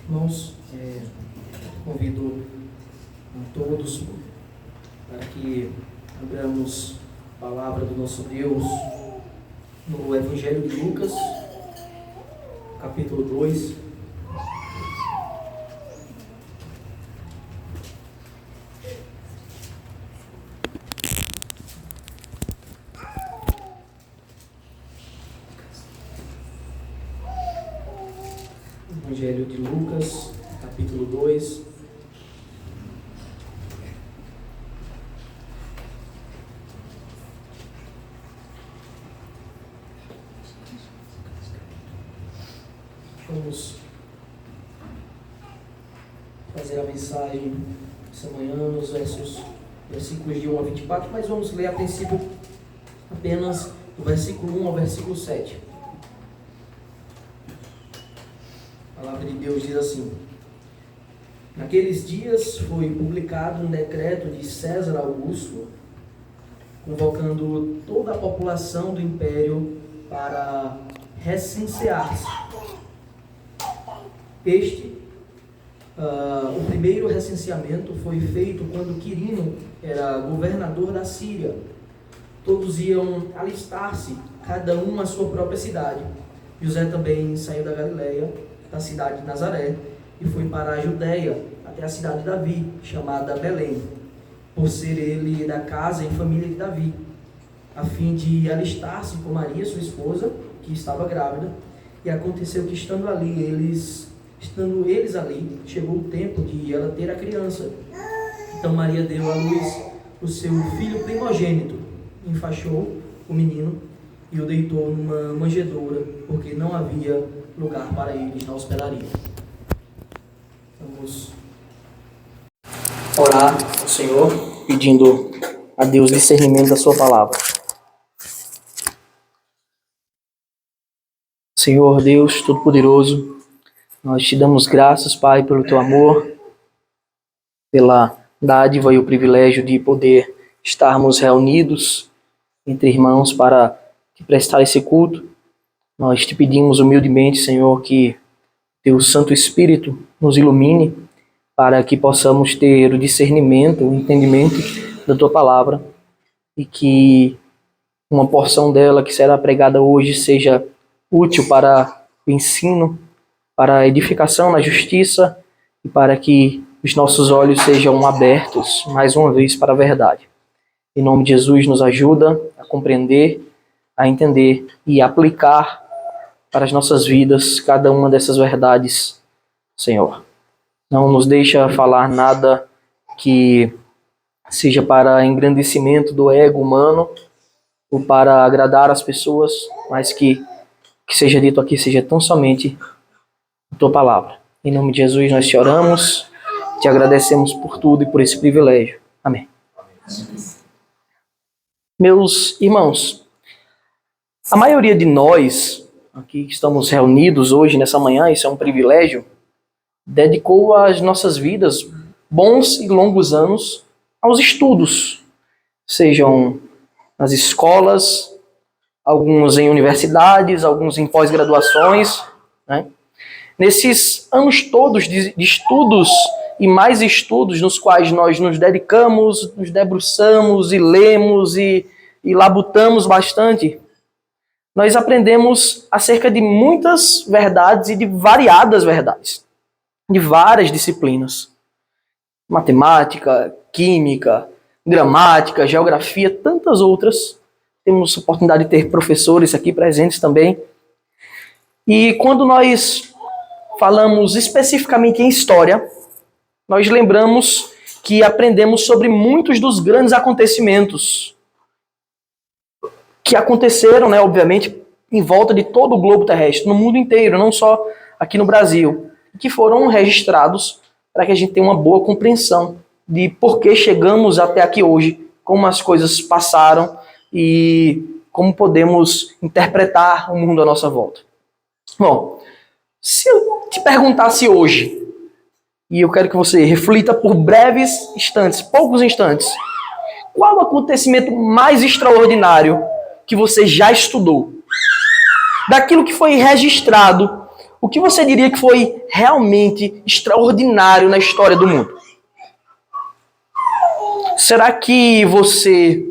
Irmãos, convido a todos para que abramos a palavra do nosso Deus no Evangelho de Lucas, capítulo 2. Evangelho de Lucas, capítulo 2. Vamos fazer a mensagem essa manhã nos versículos de 1 a 24, mas vamos ler a princípio apenas do versículo 1 ao versículo 7. A palavra de Deus diz assim: Naqueles dias foi publicado um decreto de César Augusto, convocando toda a população do império para recensear-se. O primeiro recenseamento foi feito quando Quirino era governador da Síria. Todos iam alistar-se, cada um na sua própria cidade. José também saiu da Galileia, da cidade de Nazaré, e foi para a Judeia, até a cidade de Davi, chamada Belém, por ser ele da casa e família de Davi, a fim de alistar-se com Maria, sua esposa, que estava grávida. E aconteceu que, estando eles ali, chegou o tempo de ela ter a criança. Então Maria deu à luz o seu filho primogênito, enfaixou o menino e o deitou numa manjedoura, porque não havia lugar para eles na hospedaria. Vamos orar ao Senhor, pedindo a Deus discernimento da sua palavra. Senhor Deus Todo-Poderoso, nós te damos graças, Pai, pelo teu amor, pela dádiva e o privilégio de poder estarmos reunidos entre irmãos para prestar esse culto. Nós te pedimos humildemente, Senhor, que teu Santo Espírito nos ilumine para que possamos ter o discernimento, o entendimento da tua palavra, e que uma porção dela que será pregada hoje seja útil para o ensino, para a edificação na justiça e para que os nossos olhos sejam abertos mais uma vez para a verdade. Em nome de Jesus, nos ajuda a compreender, a entender e aplicar para as nossas vidas cada uma dessas verdades, Senhor. Não nos deixa falar nada que seja para engrandecimento do ego humano ou para agradar as pessoas, mas que seja dito aqui seja tão somente a tua palavra. Em nome de Jesus nós te oramos, te agradecemos por tudo e por esse privilégio. Amém. Meus irmãos, a maioria de nós aqui que estamos reunidos hoje, nessa manhã, isso é um privilégio, dedicou as nossas vidas, bons e longos anos, aos estudos, sejam nas escolas, alguns em universidades, alguns em pós-graduações, né? Nesses anos todos de estudos e mais estudos nos quais nós nos dedicamos, nos debruçamos e lemos e labutamos bastante, nós aprendemos acerca de muitas verdades e de variadas verdades, de várias disciplinas. Matemática, química, gramática, geografia, tantas outras. Temos a oportunidade de ter professores aqui presentes também. E quando nós falamos especificamente em história, nós lembramos que aprendemos sobre muitos dos grandes acontecimentos que aconteceram, né, obviamente, em volta de todo o globo terrestre, no mundo inteiro, não só aqui no Brasil, que foram registrados para que a gente tenha uma boa compreensão de por que chegamos até aqui hoje, como as coisas passaram e como podemos interpretar o mundo à nossa volta. Bom, se eu te perguntasse hoje, e eu quero que você reflita por breves instantes, poucos instantes, qual o acontecimento mais extraordinário que você já estudou? Daquilo que foi registrado o que você diria que foi realmente extraordinário na história do mundo? Será que você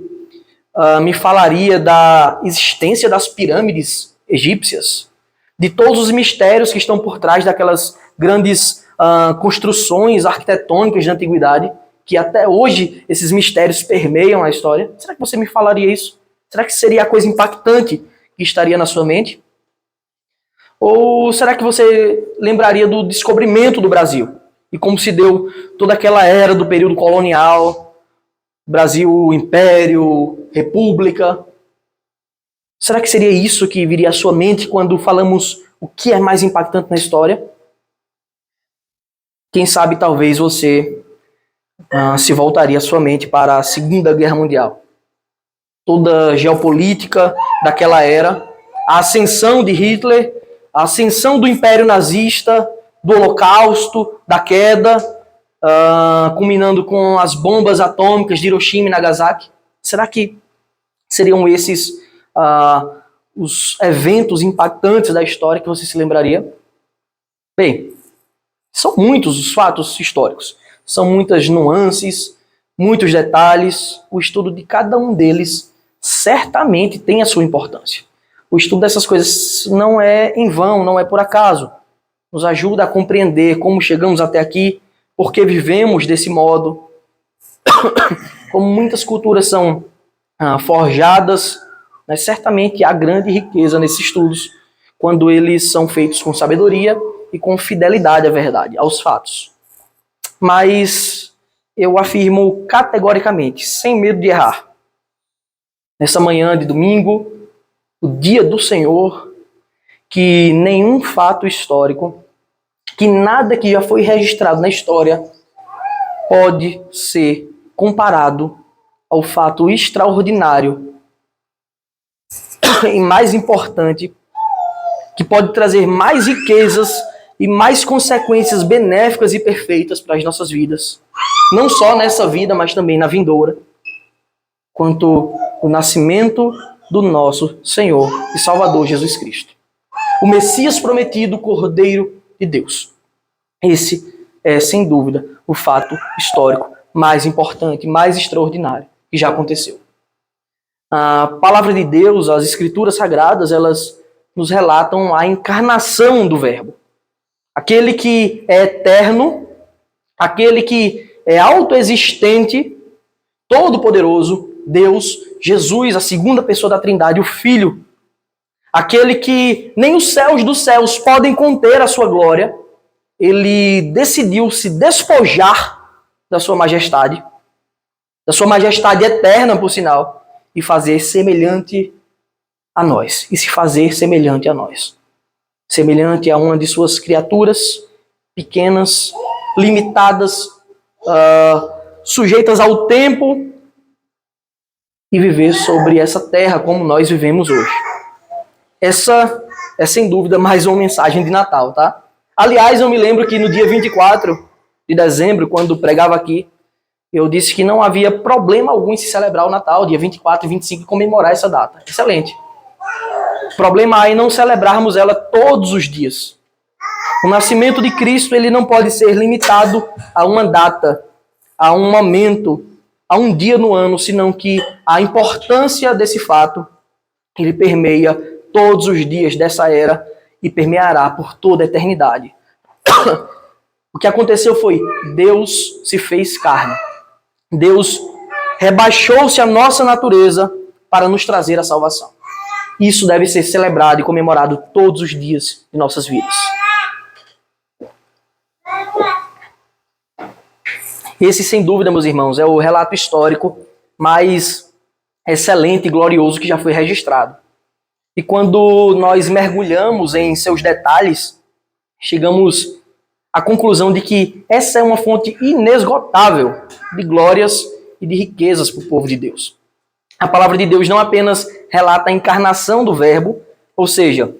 me falaria da existência das pirâmides egípcias? De todos os mistérios que estão por trás daquelas grandes construções arquitetônicas da antiguidade, que até hoje esses mistérios permeiam a história? Será que você me falaria isso? Será que seria a coisa impactante que estaria na sua mente? Ou será que você lembraria do descobrimento do Brasil? E como se deu toda aquela era do período colonial, Brasil, Império, República? Será que seria isso que viria à sua mente quando falamos o que é mais impactante na história? Quem sabe talvez você se voltaria a sua mente para a Segunda Guerra Mundial. Toda a geopolítica daquela era, a ascensão de Hitler, a ascensão do Império Nazista, do Holocausto, da queda, culminando com as bombas atômicas de Hiroshima e Nagasaki. Será que seriam esses os eventos impactantes da história que você se lembraria? Bem, são muitos os fatos históricos, são muitas nuances, muitos detalhes. O estudo de cada um deles certamente tem a sua importância. O estudo dessas coisas não é em vão, não é por acaso. Nos ajuda a compreender como chegamos até aqui, por que vivemos desse modo, como muitas culturas são forjadas, mas certamente há grande riqueza nesses estudos quando eles são feitos com sabedoria e com fidelidade à verdade, aos fatos. Mas eu afirmo categoricamente, sem medo de errar, nessa manhã de domingo, o dia do Senhor, que nenhum fato histórico, que nada que já foi registrado na história pode ser comparado ao fato extraordinário e mais importante, que pode trazer mais riquezas e mais consequências benéficas e perfeitas para as nossas vidas. Não só nessa vida, mas também na vindoura. Quanto o nascimento do nosso Senhor e Salvador Jesus Cristo. O Messias prometido, o Cordeiro de Deus. Esse é, sem dúvida, o fato histórico mais importante, mais extraordinário que já aconteceu. A palavra de Deus, as Escrituras Sagradas, elas nos relatam a encarnação do Verbo. Aquele que é eterno, aquele que é autoexistente, todo-poderoso, Deus, Jesus, a segunda pessoa da Trindade, o Filho, aquele que nem os céus dos céus podem conter a sua glória, ele decidiu se despojar da sua majestade eterna, por sinal, e fazer semelhante a nós, e se fazer semelhante a nós. Semelhante a uma de suas criaturas pequenas, limitadas, sujeitas ao tempo, e viver sobre essa terra como nós vivemos hoje. Essa é, sem dúvida, mais uma mensagem de Natal, tá? Aliás, eu me lembro que no dia 24 de dezembro, quando pregava aqui, eu disse que não havia problema algum em se celebrar o Natal, dia 24 e 25, e comemorar essa data. Excelente. O problema é em não celebrarmos ela todos os dias. O nascimento de Cristo, ele não pode ser limitado a uma data, a um momento, a um dia no ano, senão que a importância desse fato, ele permeia todos os dias dessa era e permeará por toda a eternidade. O que aconteceu foi, Deus se fez carne. Deus rebaixou-se à nossa natureza para nos trazer a salvação. Isso deve ser celebrado e comemorado todos os dias de nossas vidas. Esse, sem dúvida, meus irmãos, é o relato histórico mais excelente e glorioso que já foi registrado. E quando nós mergulhamos em seus detalhes, chegamos à conclusão de que essa é uma fonte inesgotável de glórias e de riquezas para o povo de Deus. A palavra de Deus não apenas relata a encarnação do Verbo, ou seja,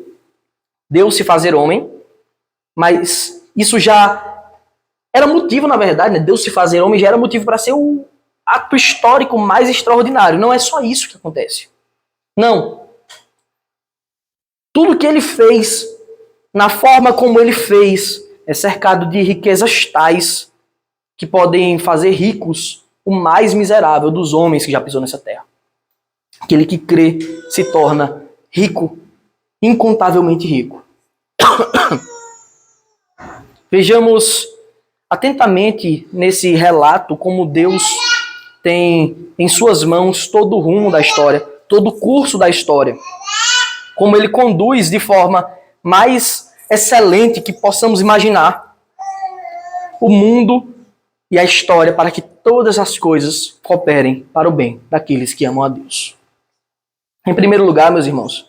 Deus se fazer homem, mas isso já era motivo, na verdade, né? Deus se fazer homem já era motivo para ser o ato histórico mais extraordinário. Não é só isso que acontece. Não. Tudo que ele fez na forma como ele fez, é cercado de riquezas tais que podem fazer ricos o mais miserável dos homens que já pisou nessa terra. Aquele que crê se torna rico, incontavelmente rico. Vejamos atentamente nesse relato como Deus tem em suas mãos todo o rumo da história, todo o curso da história. Como ele conduz de forma mais excelente que possamos imaginar o mundo e a história para que todas as coisas cooperem para o bem daqueles que amam a Deus. Em primeiro lugar, meus irmãos,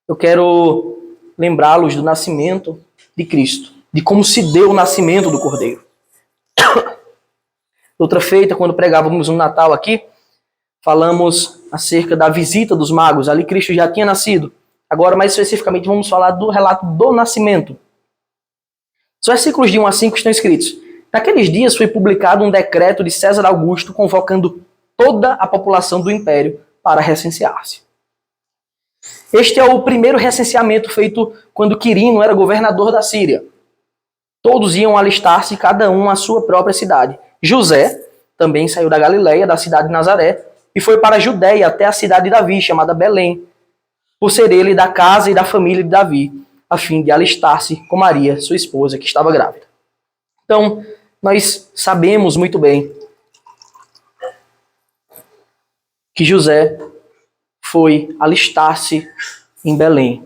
eu quero lembrá-los do nascimento de Cristo, de como se deu o nascimento do Cordeiro. Outra feita, quando pregávamos no Natal aqui, falamos acerca da visita dos magos. Ali Cristo já tinha nascido. Agora, mais especificamente, vamos falar do relato do nascimento. Os versículos de 1 a 5 estão escritos: naqueles dias foi publicado um decreto de César Augusto convocando toda a população do império para recensear-se. Este é o primeiro recenseamento feito quando Quirino era governador da Síria. Todos iam alistar-se, cada um à sua própria cidade. José também saiu da Galileia, da cidade de Nazaré, e foi para a Judéia até a cidade de Davi, chamada Belém, por ser ele da casa e da família de Davi, a fim de alistar-se com Maria, sua esposa, que estava grávida. Então, nós sabemos muito bem que José foi alistar-se em Belém.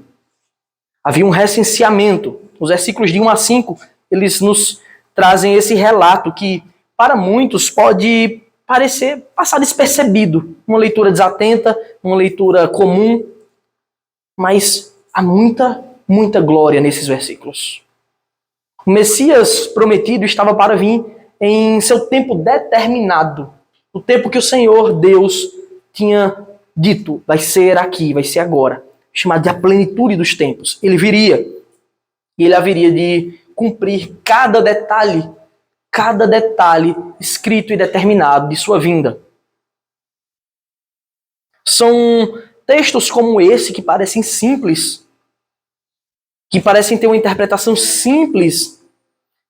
Havia um recenseamento. Os versículos de 1 a 5, eles nos trazem esse relato que, para muitos, pode parecer passar despercebido. Uma leitura desatenta, uma leitura comum, mas há muita glória nesses versículos. O Messias prometido estava para vir em seu tempo determinado. O tempo que o Senhor Deus tinha dito, vai ser aqui, vai ser agora. Chamado de a plenitude dos tempos. Ele viria. E ele haveria de cumprir cada detalhe escrito e determinado de sua vinda. São textos como esse que parecem simples, que parecem ter uma interpretação simples,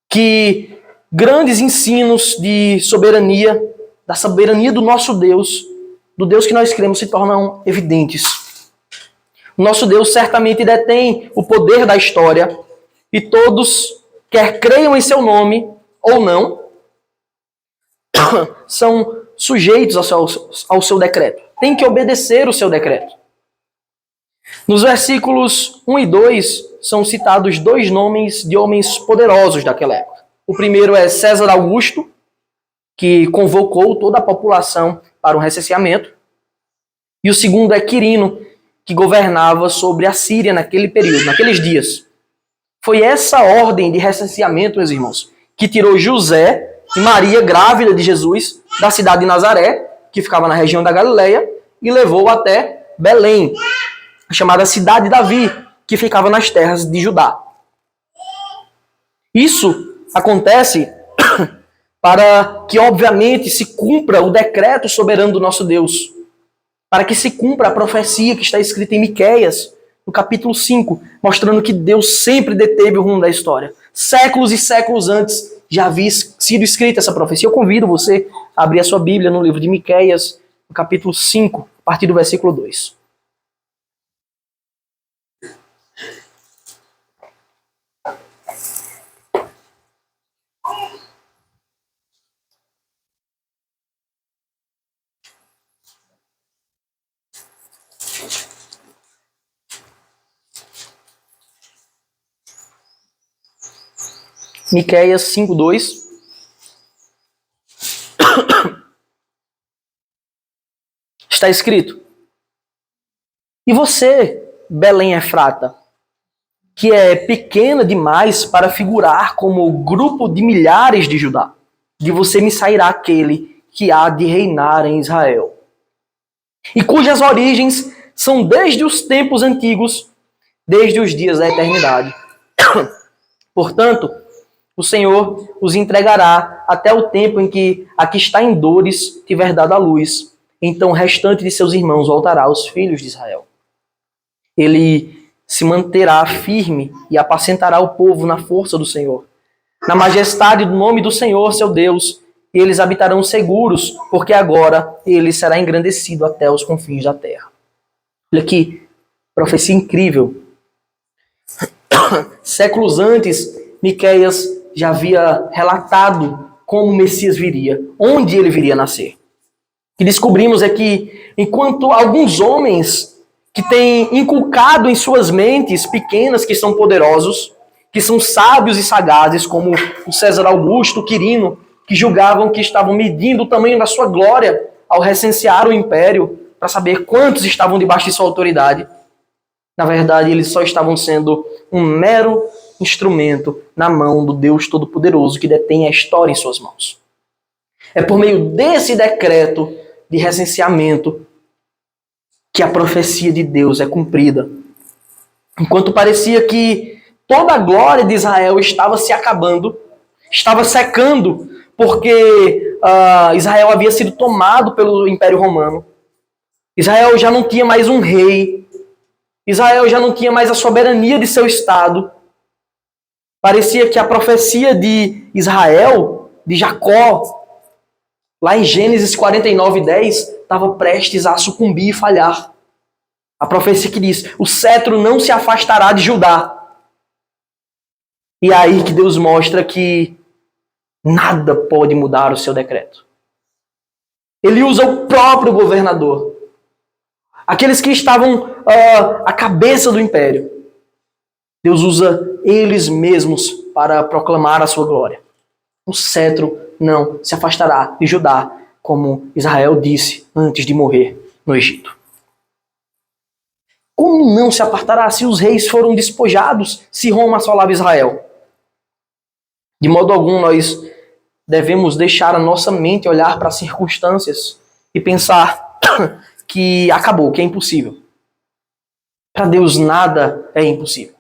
que grandes ensinos de soberania, da soberania do nosso Deus, do Deus que nós cremos, se tornam evidentes. O nosso Deus certamente detém o poder da história e todos, quer creiam em seu nome ou não, são sujeitos ao seu decreto. Tem que obedecer o seu decreto. Nos versículos 1 e 2 são citados dois nomes de homens poderosos daquela época. O primeiro é César Augusto, que convocou toda a população para um recenseamento. E o segundo é Quirino, que governava sobre a Síria naquele período, naqueles dias. Foi essa ordem de recenseamento, meus irmãos, que tirou José e Maria, grávida de Jesus, da cidade de Nazaré, que ficava na região da Galileia, e levou até Belém, a chamada cidade de Davi, que ficava nas terras de Judá. Isso acontece para que, obviamente, se cumpra o decreto soberano do nosso Deus, para que se cumpra a profecia que está escrita em Miqueias, no capítulo 5, mostrando que Deus sempre deteve o rumo da história. Séculos e séculos antes já havia sido escrita essa profecia. Eu convido você a abrir a sua Bíblia no livro de Miqueias, no capítulo 5, a partir do versículo 2. Miqueias 5:2. Está escrito: e você, Belém Efrata, que é pequena demais para figurar como o grupo de milhares de Judá, de você me sairá aquele que há de reinar em Israel, e cujas origens são desde os tempos antigos, desde os dias da eternidade. Portanto, o Senhor os entregará até o tempo em que a que está em dores tiver dado à luz. Então o restante de seus irmãos voltará aos filhos de Israel. Ele se manterá firme e apacentará o povo na força do Senhor, na majestade do nome do Senhor, seu Deus, e eles habitarão seguros, porque agora ele será engrandecido até os confins da terra. Olha que profecia incrível. Séculos antes, Miqueias já havia relatado como o Messias viria, onde ele viria nascer. O que descobrimos é que, enquanto alguns homens que têm inculcado em suas mentes pequenas que são poderosos, que são sábios e sagazes, como o César Augusto, o Quirino, que julgavam que estavam medindo o tamanho da sua glória ao recensear o império para saber quantos estavam debaixo de sua autoridade. Na verdade, eles só estavam sendo um mero instrumento na mão do Deus Todo-Poderoso que detém a história em suas mãos. É por meio desse decreto de recenseamento que a profecia de Deus é cumprida. Enquanto parecia que toda a glória de Israel estava se acabando, estava secando, porque Israel havia sido tomado pelo Império Romano. Israel já não tinha mais um rei. Israel já não tinha mais a soberania de seu estado. Parecia que a profecia de Israel, de Jacó, lá em Gênesis 49:10, estava prestes a sucumbir e falhar. A profecia que diz: o cetro não se afastará de Judá. E é aí que Deus mostra que nada pode mudar o seu decreto. Ele usa o próprio governador. Aqueles que estavam à cabeça do império. Deus usa eles mesmos para proclamar a sua glória. O cetro não se afastará de Judá, como Israel disse antes de morrer no Egito. Como não se apartará se os reis foram despojados, se Roma assolava Israel? De modo algum nós devemos deixar a nossa mente olhar para as circunstâncias e pensar que acabou, que é impossível. Para Deus nada é impossível,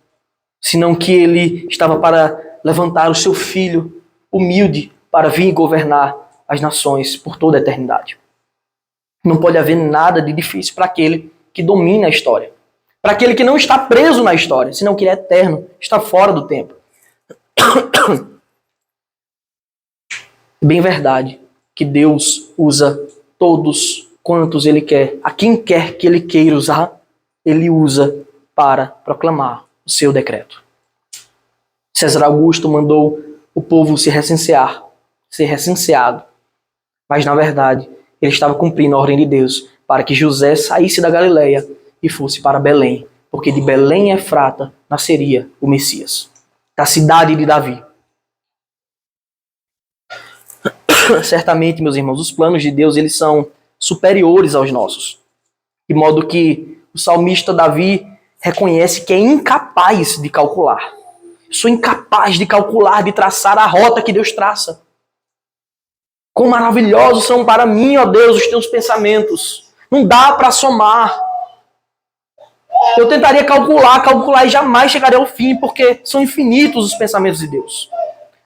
senão que ele estava para levantar o seu filho humilde para vir governar as nações por toda a eternidade. Não pode haver nada de difícil para aquele que domina a história. Para aquele que não está preso na história, senão que ele é eterno, está fora do tempo. É bem verdade que Deus usa todos quantos ele quer, a quem quer que ele queira usar, ele usa para proclamar o seu decreto. César Augusto mandou o povo se recensear, ser recenseado. Mas, na verdade, ele estava cumprindo a ordem de Deus para que José saísse da Galileia e fosse para Belém, porque de Belém e Efrata nasceria o Messias, da cidade de Davi. Certamente, meus irmãos, os planos de Deus eles são superiores aos nossos, de modo que o salmista Davi reconhece que é incapaz de calcular. Sou incapaz de calcular, de traçar a rota que Deus traça. Quão maravilhosos são para mim, ó Deus, os teus pensamentos. Não dá para somar. Eu tentaria calcular e jamais chegaria ao fim, porque são infinitos os pensamentos de Deus.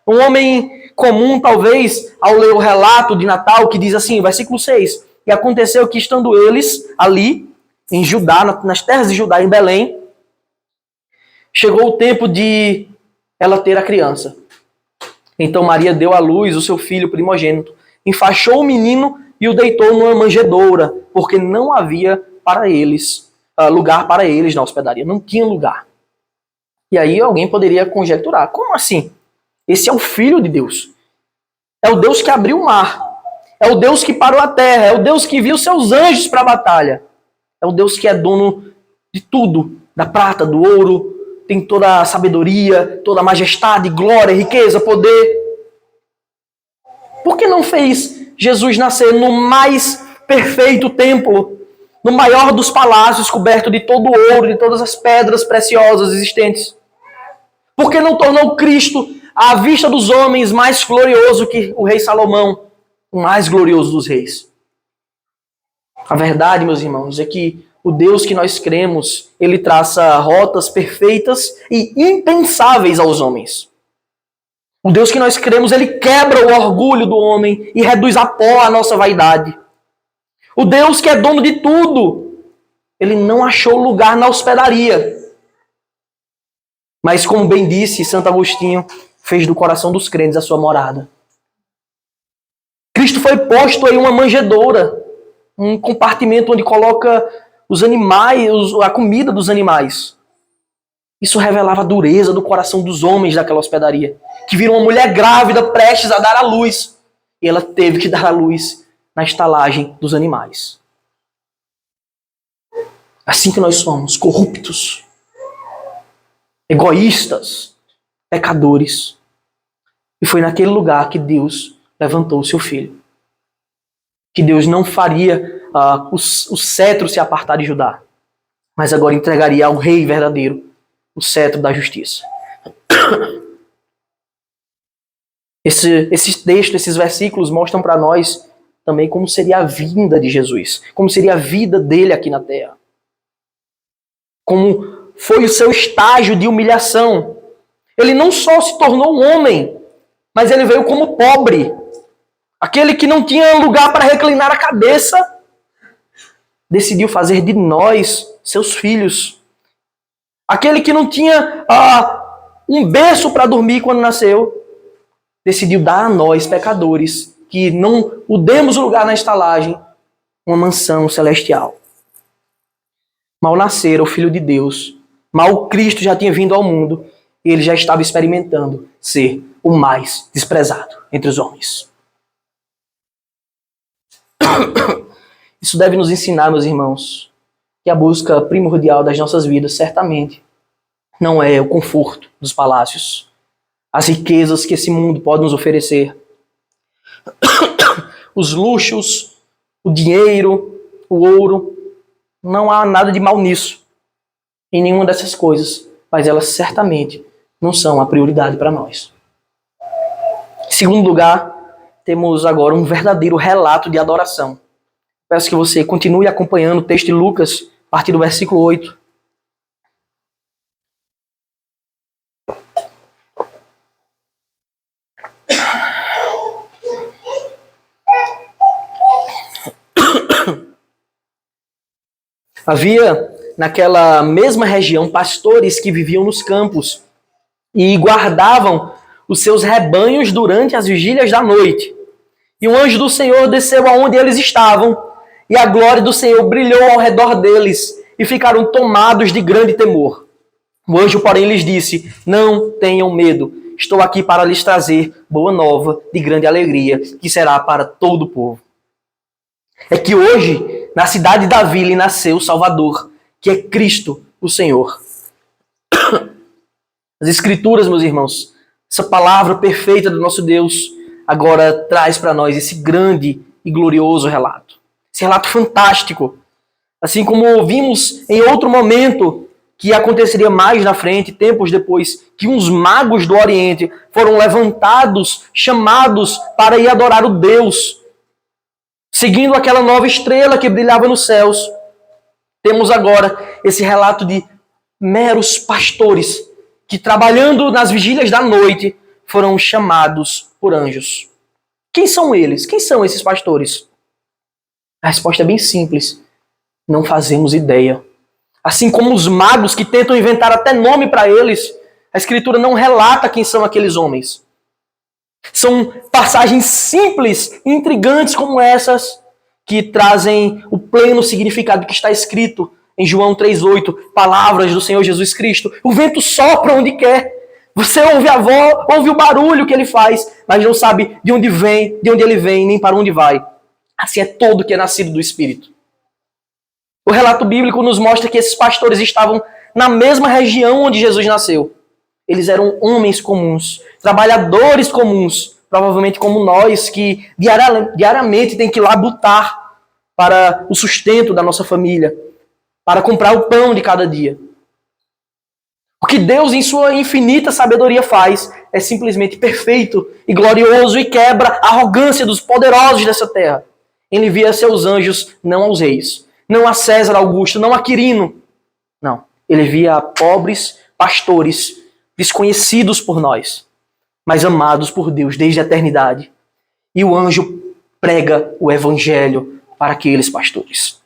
Um homem comum, talvez, ao ler o relato de Natal, que diz assim, versículo 6, e aconteceu que, estando eles ali, em Judá, nas terras de Judá, em Belém, chegou o tempo de ela ter a criança. Então Maria deu à luz o seu filho primogênito, enfaixou o menino e o deitou numa manjedoura, porque não havia para eles lugar para eles na hospedaria. Não tinha lugar. E aí alguém poderia conjecturar, como assim? Esse é o Filho de Deus. É o Deus que abriu o mar. É o Deus que parou a terra. É o Deus que enviou seus anjos para a batalha. É o Deus que é dono de tudo. Da prata, do ouro. Tem toda a sabedoria, toda a majestade, glória, riqueza, poder. Por que não fez Jesus nascer no mais perfeito templo? No maior dos palácios, coberto de todo o ouro, de todas as pedras preciosas existentes? Por que não tornou Cristo à vista dos homens mais glorioso que o rei Salomão, o mais glorioso dos reis? A verdade, meus irmãos, é que o Deus que nós cremos, ele traça rotas perfeitas e impensáveis aos homens. O Deus que nós cremos, ele quebra o orgulho do homem e reduz a pó a nossa vaidade. O Deus que é dono de tudo, ele não achou lugar na hospedaria. Mas, como bem disse Santo Agostinho, fez do coração dos crentes a sua morada. Cristo foi posto em uma manjedoura, um compartimento onde coloca os animais, a comida dos animais. Isso revelava a dureza do coração dos homens daquela hospedaria, que viram uma mulher grávida prestes a dar à luz. E ela teve que dar à luz na estalagem dos animais. Assim que nós somos, corruptos, egoístas, pecadores. E foi naquele lugar que Deus levantou o seu filho. Que Deus não faria o cetro se apartar de Judá, mas agora entregaria ao rei verdadeiro o cetro da justiça. Esse texto, esses versículos mostram para nós também como seria a vinda de Jesus, como seria a vida dele aqui na terra. Como foi o seu estágio de humilhação. Ele não só se tornou um homem, mas ele veio como pobre. Aquele que não tinha lugar para reclinar a cabeça, decidiu fazer de nós seus filhos. Aquele que não tinha um berço para dormir quando nasceu, decidiu dar a nós, pecadores, que não o demos lugar na estalagem, uma mansão celestial. Mal nascera o Filho de Deus, mal Cristo já tinha vindo ao mundo, e ele já estava experimentando ser o mais desprezado entre os homens. Isso deve nos ensinar, meus irmãos, que a busca primordial das nossas vidas, certamente, não é o conforto dos palácios, as riquezas que esse mundo pode nos oferecer, os luxos, o dinheiro, o ouro. Não há nada de mal nisso, em nenhuma dessas coisas, mas elas certamente não são a prioridade para nós. Em segundo lugar, temos agora um verdadeiro relato de adoração. Peço que você continue acompanhando o texto de Lucas, a partir do versículo 8. Havia naquela mesma região pastores que viviam nos campos e guardavam os seus rebanhos durante as vigílias da noite. E um anjo do Senhor desceu aonde eles estavam, e a glória do Senhor brilhou ao redor deles, e ficaram tomados de grande temor. O anjo, porém, lhes disse: não tenham medo, estou aqui para lhes trazer boa nova de grande alegria, que será para todo o povo. É que hoje, na cidade de Davi, lhe nasceu o Salvador, que é Cristo, o Senhor. As Escrituras, meus irmãos, essa palavra perfeita do nosso Deus, agora traz para nós esse grande e glorioso relato. Esse relato fantástico. Assim como vimos em outro momento, que aconteceria mais na frente, tempos depois, que uns magos do Oriente foram levantados, chamados para ir adorar o Deus, seguindo aquela nova estrela que brilhava nos céus. Temos agora esse relato de meros pastores que, trabalhando nas vigílias da noite, foram chamados por anjos. Quem são eles? Quem são esses pastores? A resposta é bem simples. Não fazemos ideia. Assim como os magos que tentam inventar até nome para eles, a Escritura não relata quem são aqueles homens. São passagens simples, intrigantes como essas, que trazem o pleno significado que está escrito em João 3,8, palavras do Senhor Jesus Cristo. O vento sopra onde quer. Você ouve a voz, ouve o barulho que ele faz, mas não sabe de onde vem, de onde ele vem, nem para onde vai. Assim é todo que é nascido do Espírito. O relato bíblico nos mostra que esses pastores estavam na mesma região onde Jesus nasceu. Eles eram homens comuns, trabalhadores comuns, provavelmente como nós, que diariamente tem que labutar para o sustento da nossa família, para comprar o pão de cada dia. O que Deus, em sua infinita sabedoria, faz é simplesmente perfeito e glorioso e quebra a arrogância dos poderosos dessa terra. Ele envia seus anjos não aos reis, não a César Augusto, não a Quirino. Não, ele envia a pobres pastores desconhecidos por nós, mas amados por Deus desde a eternidade. E o anjo prega o evangelho para aqueles pastores.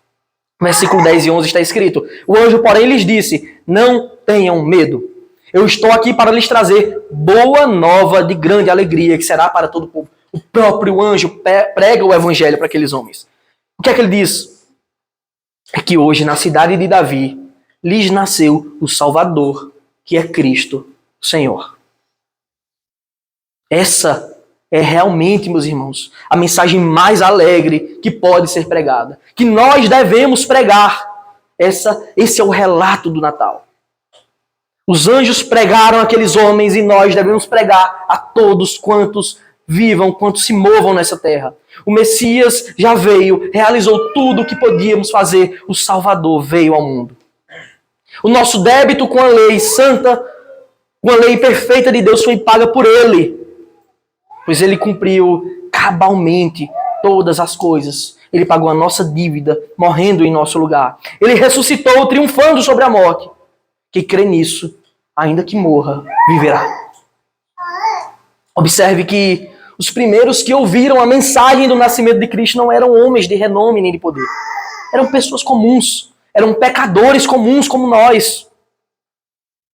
No versículo 10 e 11 está escrito: o anjo, porém, lhes disse: não tenham medo. Eu estou aqui para lhes trazer boa nova de grande alegria, que será para todo o povo. O próprio anjo prega o evangelho para aqueles homens. O que é que ele diz? É que hoje, na cidade de Davi, lhes nasceu o Salvador, que é Cristo, o Senhor. Essa é realmente, meus irmãos, a mensagem mais alegre que pode ser pregada. Que nós devemos pregar. Esse é o relato do Natal. Os anjos pregaram aqueles homens e nós devemos pregar a todos quantos vivam, quantos se movam nessa terra. O Messias já veio, realizou tudo o que podíamos fazer. O Salvador veio ao mundo. O nosso débito com a lei santa, com a lei perfeita de Deus foi paga por Ele. Pois Ele cumpriu cabalmente todas as coisas. Ele pagou a nossa dívida, morrendo em nosso lugar. Ele ressuscitou, triunfando sobre a morte. Quem crê nisso, ainda que morra, viverá. Observe que os primeiros que ouviram a mensagem do nascimento de Cristo não eram homens de renome nem de poder. Eram pessoas comuns. Eram pecadores comuns como nós.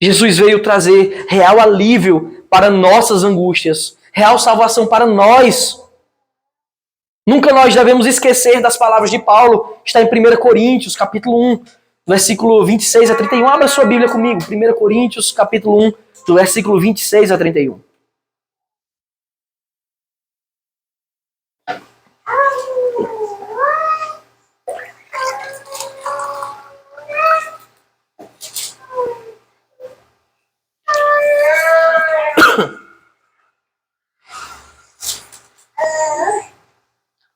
Jesus veio trazer real alívio para nossas angústias. Real salvação para nós. Nunca nós devemos esquecer das palavras de Paulo. Está em 1 Coríntios, capítulo 1, versículo 26 a 31. Abra sua Bíblia comigo. 1 Coríntios, capítulo 1, do versículo 26 a 31.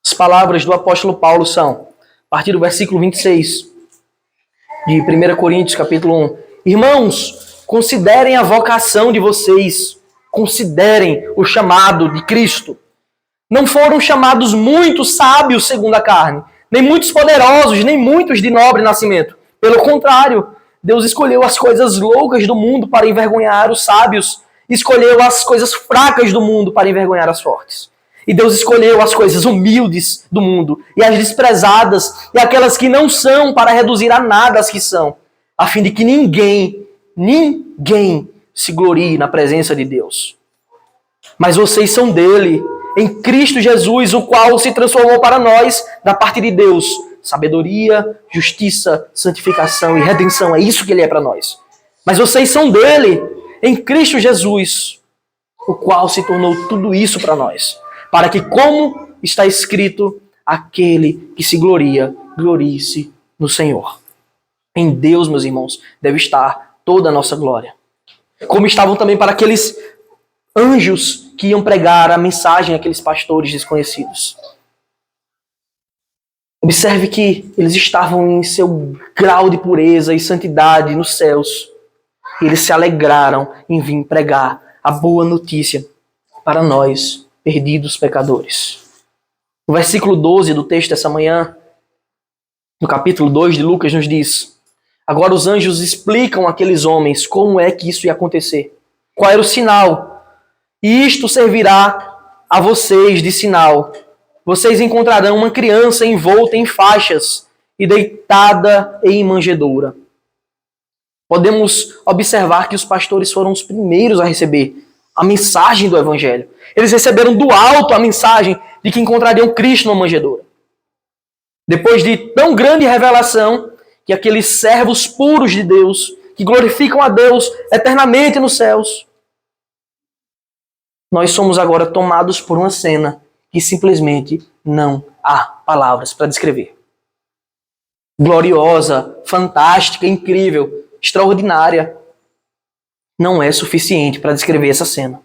As palavras do apóstolo Paulo são, a partir do versículo 26 de 1 Coríntios, capítulo 1. Irmãos, considerem a vocação de vocês, considerem o chamado de Cristo. Não foram chamados muitos sábios segundo a carne, nem muitos poderosos, nem muitos de nobre nascimento. Pelo contrário, Deus escolheu as coisas loucas do mundo para envergonhar os sábios, escolheu as coisas fracas do mundo para envergonhar as fortes. E Deus escolheu as coisas humildes do mundo e as desprezadas e aquelas que não são para reduzir a nada as que são, a fim de que ninguém se glorie na presença de Deus. Mas vocês são dele, em Cristo Jesus, o qual se transformou para nós, da parte de Deus, sabedoria, justiça, santificação e redenção. É isso que ele é para nós. Mas vocês são dele, em Cristo Jesus, o qual se tornou tudo isso para nós. Para que, como está escrito, aquele que se gloria, glorie-se no Senhor. Em Deus, meus irmãos, deve estar toda a nossa glória. Como estavam também para aqueles anjos que iam pregar a mensagem àqueles pastores desconhecidos. Observe que eles estavam em seu grau de pureza e santidade nos céus. E eles se alegraram em vir pregar a boa notícia para nós, perdidos pecadores. O versículo 12 do texto dessa manhã, no capítulo 2 de Lucas, nos diz: agora os anjos explicam àqueles homens como é que isso ia acontecer. Qual era o sinal? E isto servirá a vocês de sinal. Vocês encontrarão uma criança envolta em faixas e deitada em manjedoura. Podemos observar que os pastores foram os primeiros a receber a mensagem do Evangelho. Eles receberam do alto a mensagem de que encontrariam Cristo numa manjedoura. Depois de tão grande revelação, que aqueles servos puros de Deus, que glorificam a Deus eternamente nos céus, nós somos agora tomados por uma cena que simplesmente não há palavras para descrever. Gloriosa, fantástica, incrível, extraordinária. Não é suficiente para descrever essa cena.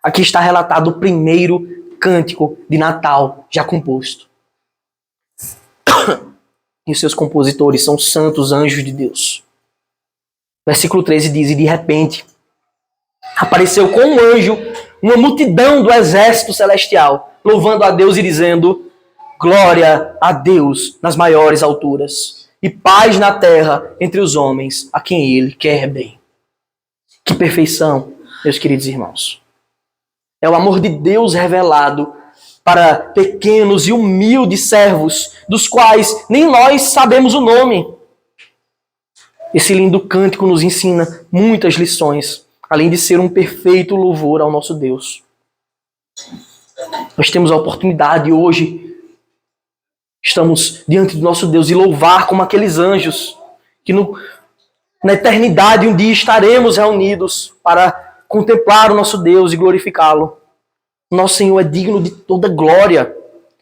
Aqui está relatado o primeiro cântico de Natal já composto. E os seus compositores são santos anjos de Deus. Versículo 13 diz: e de repente apareceu com um anjo uma multidão do exército celestial, louvando a Deus e dizendo: glória a Deus nas maiores alturas, e paz na terra entre os homens a quem ele quer bem. Que perfeição, meus queridos irmãos. É o amor de Deus revelado para pequenos e humildes servos, dos quais nem nós sabemos o nome. Esse lindo cântico nos ensina muitas lições, além de ser um perfeito louvor ao nosso Deus. Nós temos a oportunidade hoje, estamos diante do nosso Deus, de louvar como aqueles anjos, que na eternidade um dia estaremos reunidos para contemplar o nosso Deus e glorificá-lo. Nosso Senhor é digno de toda glória.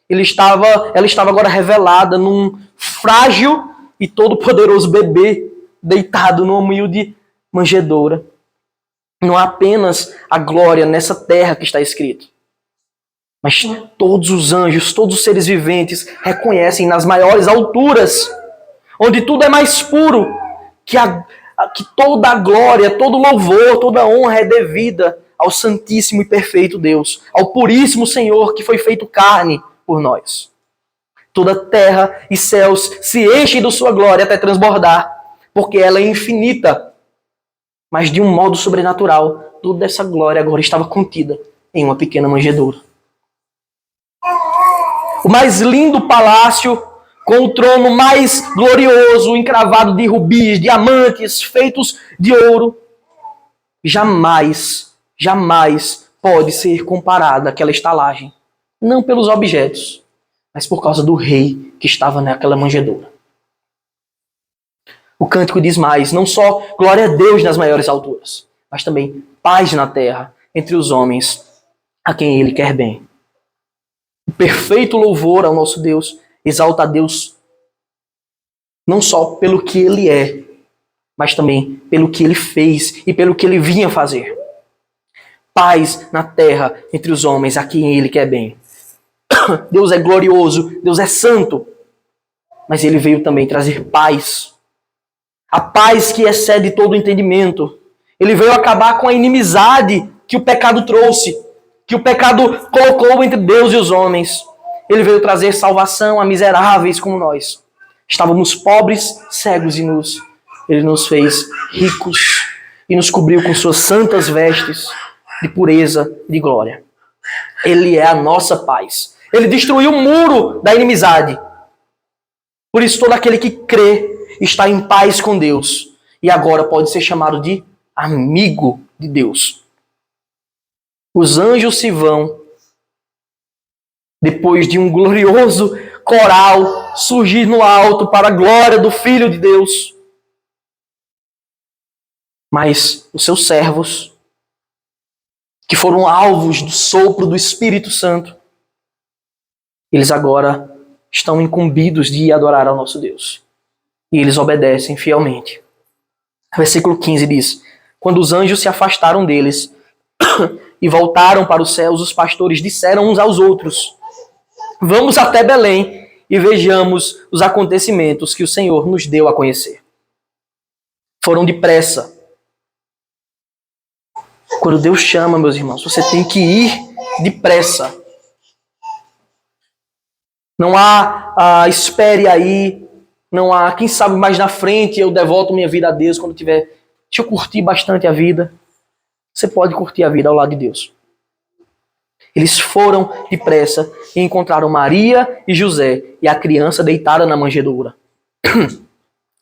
Ela estava agora revelada num frágil e todo-poderoso bebê deitado numa humilde manjedoura. Não há apenas a glória nessa terra que está escrito, mas todos os anjos, todos os seres viventes reconhecem nas maiores alturas, onde tudo é mais puro, que toda a glória, todo louvor, toda a honra é devida ao Santíssimo e Perfeito Deus, ao Puríssimo Senhor que foi feito carne por nós. Toda terra e céus se enchem de sua glória até transbordar, porque ela é infinita. Mas de um modo sobrenatural, toda essa glória agora estava contida em uma pequena manjedoura. O mais lindo palácio, com o trono mais glorioso, encravado de rubis, diamantes, feitos de ouro, jamais pode ser comparado àquela estalagem. Não pelos objetos, mas por causa do rei que estava naquela manjedoura. O cântico diz mais, não só glória a Deus nas maiores alturas, mas também paz na terra entre os homens a quem Ele quer bem. O perfeito louvor ao nosso Deus exalta a Deus não só pelo que Ele é, mas também pelo que Ele fez e pelo que Ele vinha fazer. Paz na terra entre os homens a quem Ele quer bem. Deus é glorioso, Deus é santo, mas Ele veio também trazer paz. A paz que excede todo o entendimento. Ele veio acabar com a inimizade que o pecado trouxe, que o pecado colocou entre Deus e os homens. Ele veio trazer salvação a miseráveis como nós. Estávamos pobres, cegos e nus. Ele nos fez ricos e nos cobriu com suas santas vestes de pureza e de glória. Ele é a nossa paz. Ele destruiu o muro da inimizade. Por isso todo aquele que crê está em paz com Deus e agora pode ser chamado de amigo de Deus. Os anjos se vão depois de um glorioso coral surgir no alto para a glória do Filho de Deus. Mas os seus servos, que foram alvos do sopro do Espírito Santo, eles agora estão incumbidos de adorar ao nosso Deus. E eles obedecem fielmente. Versículo 15 diz: quando os anjos se afastaram deles e voltaram para os céus, os pastores disseram uns aos outros: vamos até Belém e vejamos os acontecimentos que o Senhor nos deu a conhecer. Foram depressa. Quando Deus chama, meus irmãos, você tem que ir depressa. Não há espere aí. Não há, quem sabe mais na frente eu devoto minha vida a Deus quando tiver. Deixa eu curtir bastante a vida. Você pode curtir a vida ao lado de Deus. Eles foram depressa e encontraram Maria e José e a criança deitada na manjedoura.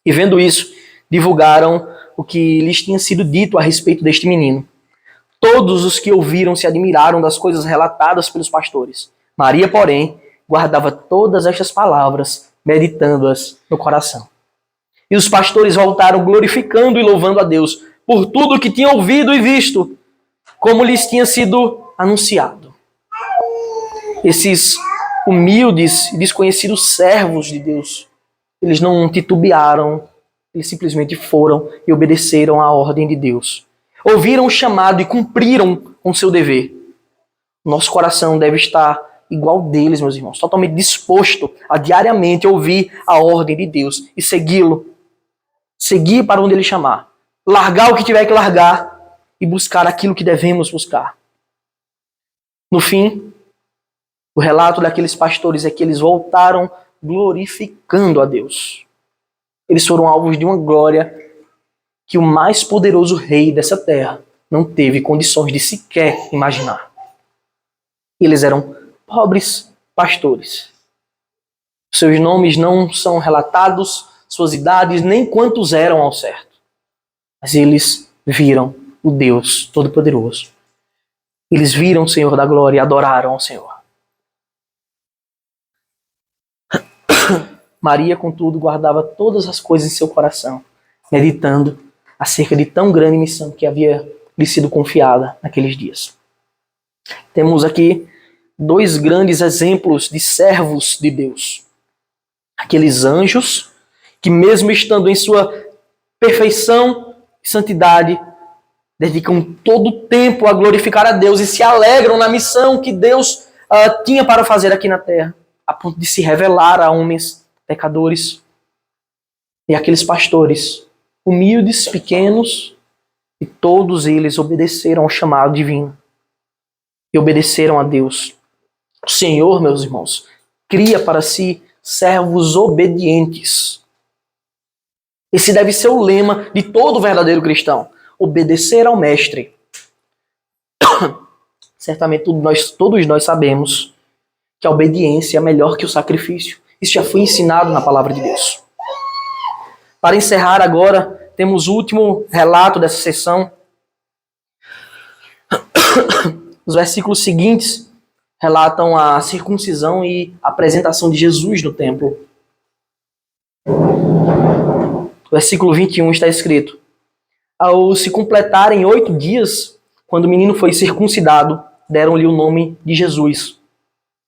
E vendo isso, divulgaram o que lhes tinha sido dito a respeito deste menino. Todos os que ouviram se admiraram das coisas relatadas pelos pastores. Maria, porém, guardava todas estas palavras, meditando-as no coração. E os pastores voltaram glorificando e louvando a Deus por tudo o que tinham ouvido e visto, como lhes tinha sido anunciado. Esses humildes e desconhecidos servos de Deus, eles não titubearam, eles simplesmente foram e obedeceram à ordem de Deus. Ouviram o chamado e cumpriram com seu dever. Nosso coração deve estar igual deles, meus irmãos, totalmente disposto a diariamente ouvir a ordem de Deus e segui-lo. Seguir para onde Ele chamar. Largar o que tiver que largar e buscar aquilo que devemos buscar. No fim, o relato daqueles pastores é que eles voltaram glorificando a Deus. Eles foram alvos de uma glória que o mais poderoso rei dessa terra não teve condições de sequer imaginar. Eles eram pobres pastores. Seus nomes não são relatados, suas idades, nem quantos eram ao certo. Mas eles viram o Deus Todo-Poderoso. Eles viram o Senhor da glória e adoraram ao Senhor. Maria, contudo, guardava todas as coisas em seu coração, meditando acerca de tão grande missão que havia lhe sido confiada naqueles dias. Temos aqui dois grandes exemplos de servos de Deus. Aqueles anjos que, mesmo estando em sua perfeição e santidade, dedicam todo o tempo a glorificar a Deus e se alegram na missão que Deus tinha para fazer aqui na terra, a ponto de se revelar a homens pecadores. E aqueles pastores, humildes, pequenos, e todos eles obedeceram ao chamado divino e obedeceram a Deus. O Senhor, meus irmãos, cria para si servos obedientes. Esse deve ser o lema de todo verdadeiro cristão: obedecer ao Mestre. Certamente todos nós sabemos que a obediência é melhor que o sacrifício. Isso já foi ensinado na palavra de Deus. Para encerrar agora, temos o último relato dessa sessão. Os versículos seguintes relatam a circuncisão e a apresentação de Jesus no templo. No versículo 21 está escrito: ao se completarem 8 dias, quando o menino foi circuncidado, deram-lhe o nome de Jesus.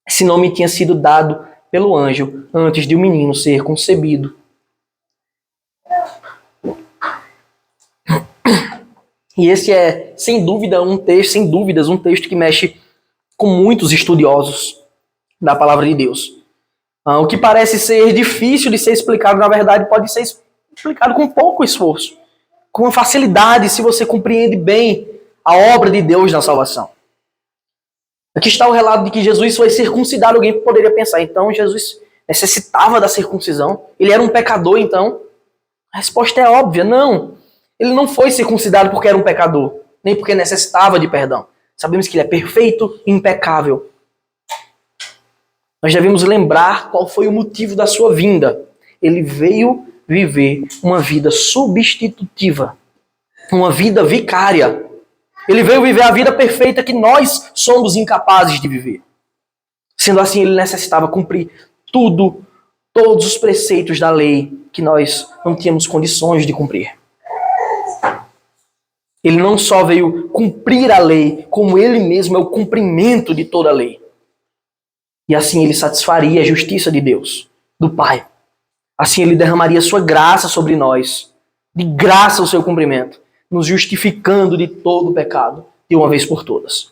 Esse nome tinha sido dado pelo anjo antes de o menino ser concebido. E esse é, sem dúvidas, um texto que mexe com muitos estudiosos da palavra de Deus. O que parece ser difícil de ser explicado, na verdade, pode ser explicado com pouco esforço, com facilidade, se você compreende bem a obra de Deus na salvação. Aqui está o relato de que Jesus foi circuncidado. Alguém poderia pensar, então Jesus necessitava da circuncisão? Ele era um pecador, então? A resposta é óbvia, não. Ele não foi circuncidado porque era um pecador, nem porque necessitava de perdão. Sabemos que ele é perfeito e impecável. Nós devemos lembrar qual foi o motivo da sua vinda. Ele veio viver uma vida substitutiva, uma vida vicária. Ele veio viver a vida perfeita que nós somos incapazes de viver. Sendo assim, ele necessitava cumprir todos os preceitos da lei que nós não tínhamos condições de cumprir. Ele não só veio cumprir a lei, como ele mesmo é o cumprimento de toda a lei. E assim ele satisfaria a justiça de Deus, do Pai. Assim ele derramaria sua graça sobre nós, de graça o seu cumprimento, nos justificando de todo o pecado, de uma vez por todas.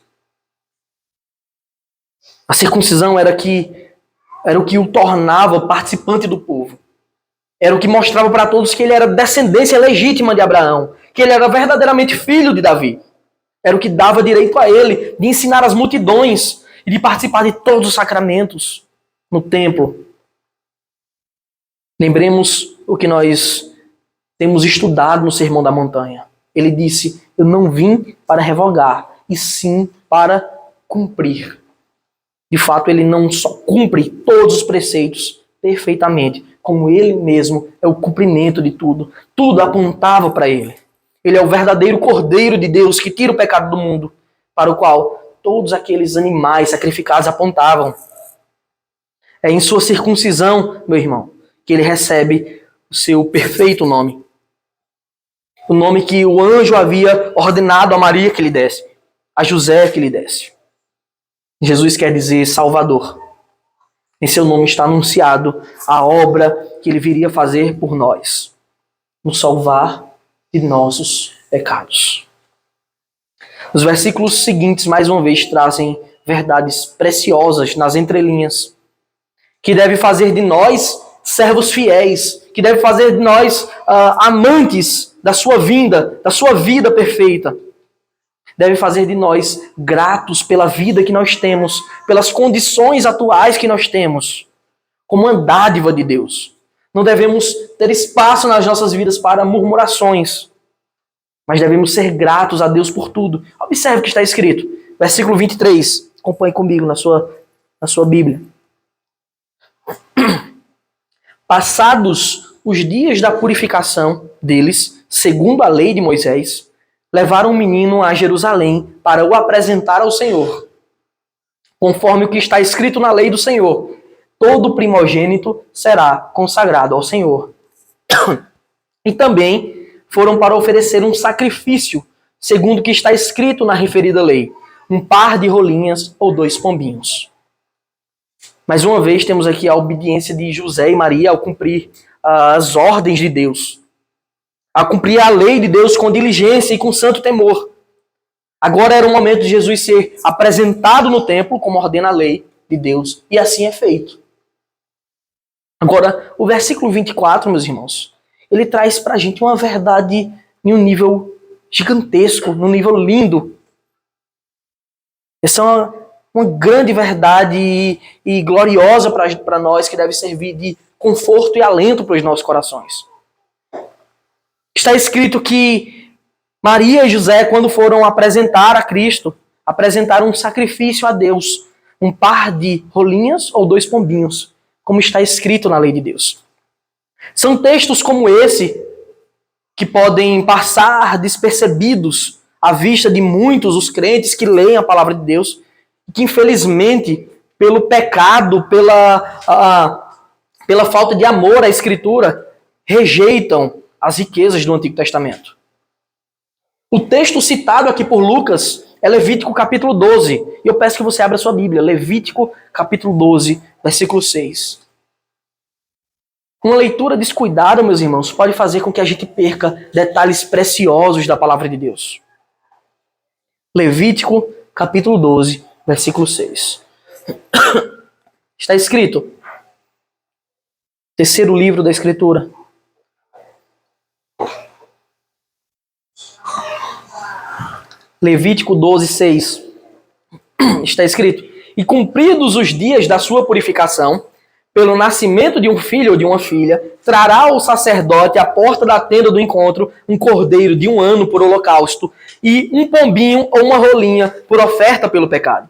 A circuncisão era o que o tornava participante do povo. Era o que mostrava para todos que ele era descendência legítima de Abraão, que ele era verdadeiramente filho de Davi. Era o que dava direito a ele de ensinar as multidões e de participar de todos os sacramentos no templo. Lembremos o que nós temos estudado no Sermão da Montanha. Ele disse: eu não vim para revogar, e sim para cumprir. De fato, ele não só cumpre todos os preceitos perfeitamente, como ele mesmo é o cumprimento de tudo. Tudo apontava para ele. Ele é o verdadeiro Cordeiro de Deus que tira o pecado do mundo, para o qual todos aqueles animais sacrificados apontavam. É em sua circuncisão, meu irmão, que ele recebe o seu perfeito nome. O nome que o anjo havia ordenado a Maria que lhe desse, a José que lhe desse. Jesus quer dizer Salvador. Em seu nome está anunciado a obra que ele viria fazer por nós, nos salvar de nossos pecados. Os versículos seguintes, mais uma vez, trazem verdades preciosas nas entrelinhas, que deve fazer de nós servos fiéis, que deve fazer de nós amantes da sua vinda, da sua vida perfeita. Deve fazer de nós gratos pela vida que nós temos, pelas condições atuais que nós temos, como uma dádiva de Deus. Não devemos ter espaço nas nossas vidas para murmurações, mas devemos ser gratos a Deus por tudo. Observe o que está escrito, versículo 23. Acompanhe comigo na sua Bíblia. Passados os dias da purificação deles, segundo a lei de Moisés, levaram o menino a Jerusalém para o apresentar ao Senhor. Conforme o que está escrito na lei do Senhor, todo primogênito será consagrado ao Senhor. E também foram para oferecer um sacrifício, segundo o que está escrito na referida lei, um par de rolinhas ou 2 pombinhos. Mais uma vez temos aqui a obediência de José e Maria ao cumprir as ordens de Deus, a cumprir a lei de Deus com diligência e com santo temor. Agora era o momento de Jesus ser apresentado no templo, como ordena a lei de Deus, e assim é feito. Agora, o versículo 24, meus irmãos, ele traz pra gente uma verdade em um nível gigantesco, num nível lindo. Essa é uma grande verdade e gloriosa para nós, que deve servir de conforto e alento para os nossos corações. Está escrito que Maria e José, quando foram apresentar a Cristo, apresentaram um sacrifício a Deus, um par de rolinhas ou 2 pombinhos, como está escrito na lei de Deus. São textos como esse que podem passar despercebidos à vista de muitos os crentes que leem a palavra de Deus, que infelizmente, pelo pecado, pela falta de amor à Escritura, rejeitam as riquezas do Antigo Testamento. O texto citado aqui por Lucas é Levítico capítulo 12. E eu peço que você abra sua Bíblia. Levítico capítulo 12, versículo 6. Uma leitura descuidada, meus irmãos, pode fazer com que a gente perca detalhes preciosos da palavra de Deus. Levítico capítulo 12, versículo 6. Está escrito, terceiro livro da Escritura. Levítico 12, 6. Está escrito, e cumpridos os dias da sua purificação, pelo nascimento de um filho ou de uma filha, trará o sacerdote à porta da tenda do encontro um cordeiro de 1 ano por holocausto e um pombinho ou uma rolinha por oferta pelo pecado.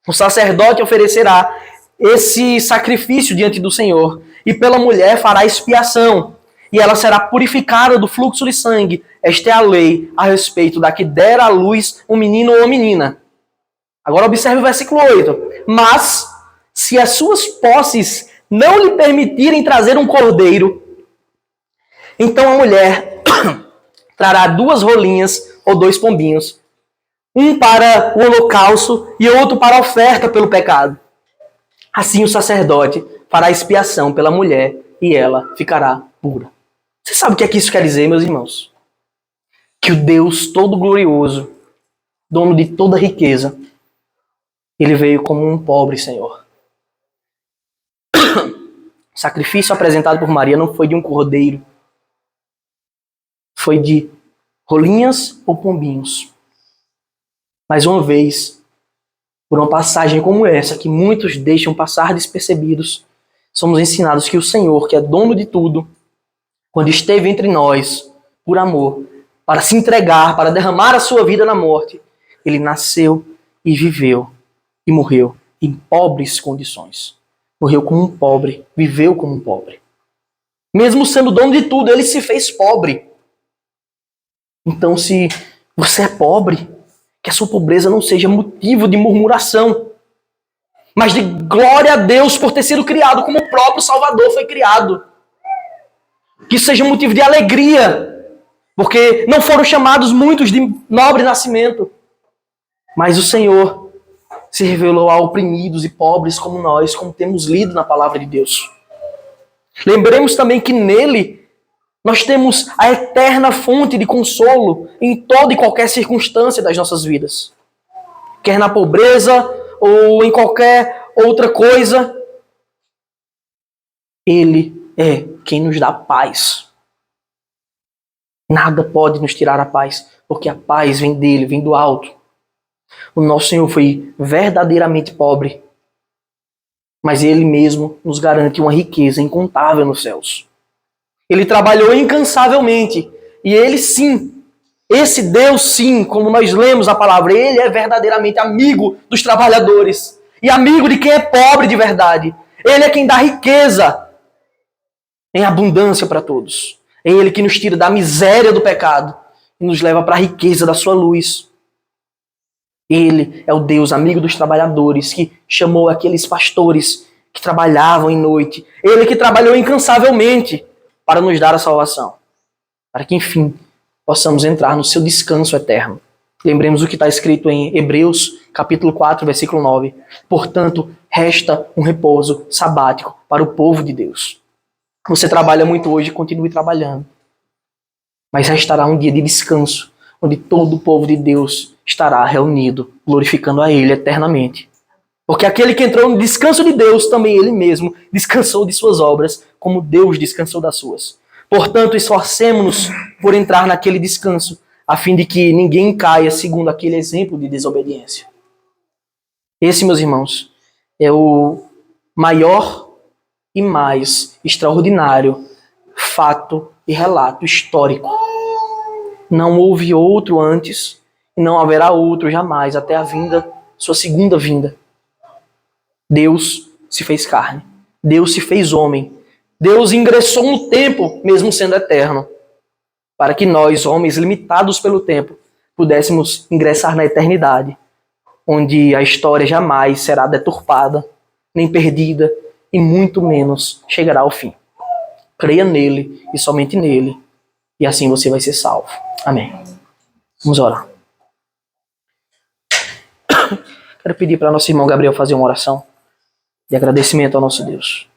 O sacerdote oferecerá esse sacrifício diante do Senhor e pela mulher fará expiação e ela será purificada do fluxo de sangue. Esta é a lei a respeito da que der à luz um menino ou uma menina. Agora observe o versículo 8. Mas, se as suas posses não lhe permitirem trazer um cordeiro, então a mulher trará 2 rolinhas ou 2 pombinhos, um para o holocausto e outro para a oferta pelo pecado. Assim o sacerdote fará expiação pela mulher e ela ficará pura. Você sabe o que é que isso quer dizer, meus irmãos? Que o Deus todo-glorioso, dono de toda riqueza, ele veio como um pobre Senhor. O sacrifício apresentado por Maria não foi de um cordeiro. Foi de rolinhas ou pombinhos. Mais uma vez, por uma passagem como essa, que muitos deixam passar despercebidos, somos ensinados que o Senhor, que é dono de tudo, quando esteve entre nós, por amor, para se entregar, para derramar a sua vida na morte, ele nasceu e viveu e morreu em pobres condições. Morreu como um pobre, viveu como um pobre. Mesmo sendo dono de tudo, ele se fez pobre. Então, se você é pobre, que a sua pobreza não seja motivo de murmuração, mas de glória a Deus por ter sido criado como o próprio Salvador foi criado. Que seja motivo de alegria, porque não foram chamados muitos de nobre nascimento, mas o Senhor se revelou a oprimidos e pobres como nós, como temos lido na palavra de Deus. Lembremos também que nele nós temos a eterna fonte de consolo em toda e qualquer circunstância das nossas vidas. Quer na pobreza ou em qualquer outra coisa, ele é quem nos dá paz. Nada pode nos tirar a paz, porque a paz vem dele, vem do alto. O nosso Senhor foi verdadeiramente pobre, mas ele mesmo nos garante uma riqueza incontável nos céus. Ele trabalhou incansavelmente, e ele sim, esse Deus sim, como nós lemos a palavra, ele é verdadeiramente amigo dos trabalhadores, e amigo de quem é pobre de verdade. Ele é quem dá riqueza em abundância para todos. É Ele que nos tira da miséria do pecado e nos leva para a riqueza da sua luz. Ele é o Deus amigo dos trabalhadores que chamou aqueles pastores que trabalhavam em noite. Ele que trabalhou incansavelmente para nos dar a salvação. Para que, enfim, possamos entrar no seu descanso eterno. Lembremos o que está escrito em Hebreus, capítulo 4, versículo 9. Portanto, resta um repouso sabático para o povo de Deus. Você trabalha muito hoje, continue trabalhando. Mas restará um dia de descanso, onde todo o povo de Deus estará reunido, glorificando a Ele eternamente. Porque aquele que entrou no descanso de Deus, também Ele mesmo descansou de suas obras, como Deus descansou das suas. Portanto, esforcemo-nos por entrar naquele descanso, a fim de que ninguém caia segundo aquele exemplo de desobediência. Esse, meus irmãos, é o maior e mais extraordinário fato e relato histórico. Não houve outro antes e não haverá outro jamais até a vinda, sua segunda vinda. Deus se fez carne. Deus se fez homem. Deus ingressou no tempo, mesmo sendo eterno, para que nós, homens limitados pelo tempo, pudéssemos ingressar na eternidade, onde a história jamais será deturpada, nem perdida, e muito menos chegará ao fim. Creia nele e somente nele, e assim você vai ser salvo. Amém. Vamos orar. Quero pedir para nosso irmão Gabriel fazer uma oração de agradecimento ao nosso Deus.